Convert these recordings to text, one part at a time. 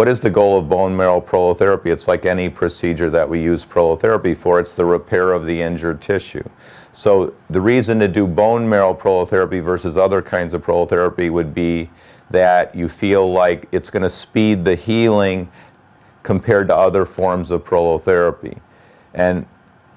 what is the goal of bone marrow prolotherapy? It's like any procedure that we use prolotherapy for. It's the repair of the injured tissue. So the reason to do bone marrow prolotherapy versus other kinds of prolotherapy would be that you feel like it's going to speed the healing compared to other forms of prolotherapy. And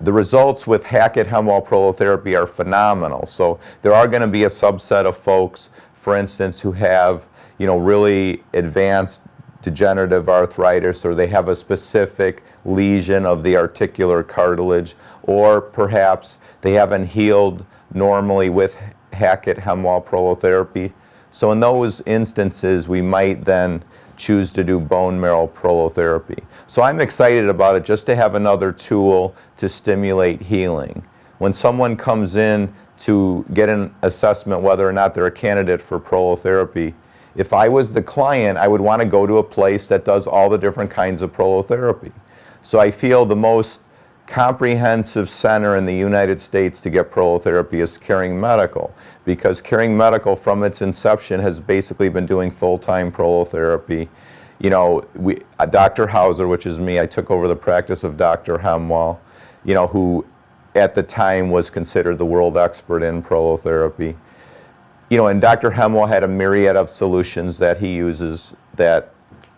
the results with Hackett-Hemwall prolotherapy are phenomenal. So there are going to be a subset of folks, for instance, who have, really advanced degenerative arthritis, or they have a specific lesion of the articular cartilage, or perhaps they haven't healed normally with Hackett-Hemwall prolotherapy. So in those instances, we might then choose to do bone marrow prolotherapy. So I'm excited about it, just to have another tool to stimulate healing. When someone comes in to get an assessment whether or not they're a candidate for prolotherapy, if I was the client, I would want to go to a place that does all the different kinds of prolotherapy. So I feel the most comprehensive center in the United States to get prolotherapy is Caring Medical, because Caring Medical from its inception has basically been doing full-time prolotherapy. Dr. Hauser, which is me, I took over the practice of Dr. Hemwall, who at the time was considered the world expert in prolotherapy. And Dr. Hemwall had a myriad of solutions that he uses that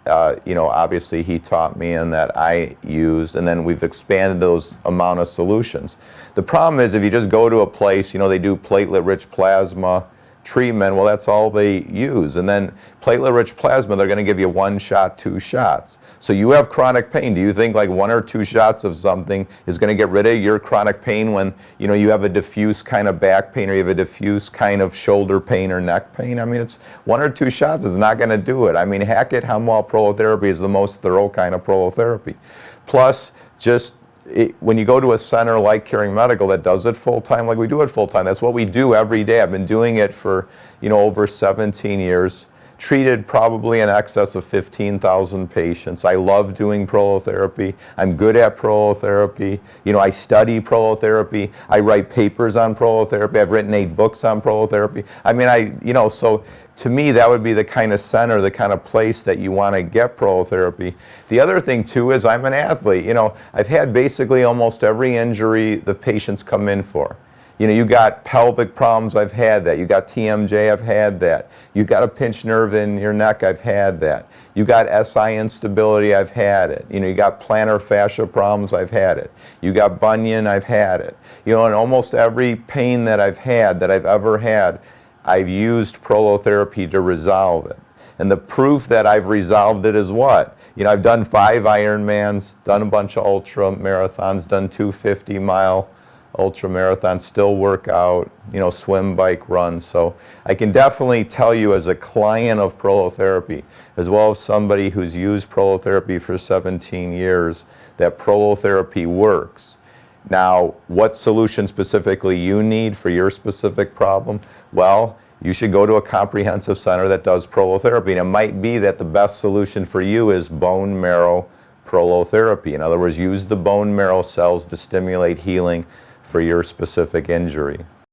obviously he taught me and that I use, and then we've expanded those amount of solutions. The problem is if you just go to a place, they do platelet-rich plasma treatment, well, that's all they use. And then platelet-rich plasma, they're going to give you 1 shot, 2 shots. So you have chronic pain. Do you think like 1 or 2 shots of something is going to get rid of your chronic pain when, you have a diffuse kind of back pain, or you have a diffuse kind of shoulder pain or neck pain? I mean, it's 1 or 2 shots is not going to do it. I mean, Hackett-Hemwall prolotherapy is the most thorough kind of prolotherapy. Plus, when you go to a center like Caring Medical that does it full-time, like we do it full-time, that's what we do every day. I've been doing it for, over 17 years, treated probably in excess of 15,000 patients. I love doing prolotherapy. I'm good at prolotherapy. I study prolotherapy. I write papers on prolotherapy. I've written 8 books on prolotherapy. I mean, so to me, that would be the kind of center, the kind of place that you want to get prolotherapy. The other thing, too, is I'm an athlete. I've had basically almost every injury the patients come in for. You got pelvic problems, I've had that. You got TMJ, I've had that. You got a pinched nerve in your neck, I've had that. You got SI instability, I've had it. You got plantar fascia problems, I've had it. You got bunion, I've had it. And almost every pain that I've had, that I've ever had, I've used prolotherapy to resolve it. And the proof that I've resolved it is what? I've done 5 Ironmans, done a bunch of ultra marathons, done 2 50-mile ultra marathons, still work out, swim, bike, run. So I can definitely tell you as a client of prolotherapy, as well as somebody who's used prolotherapy for 17 years, that prolotherapy works. Now, what solution specifically you need for your specific problem? Well, you should go to a comprehensive center that does prolotherapy. And it might be that the best solution for you is bone marrow prolotherapy. In other words, use the bone marrow cells to stimulate healing for your specific injury.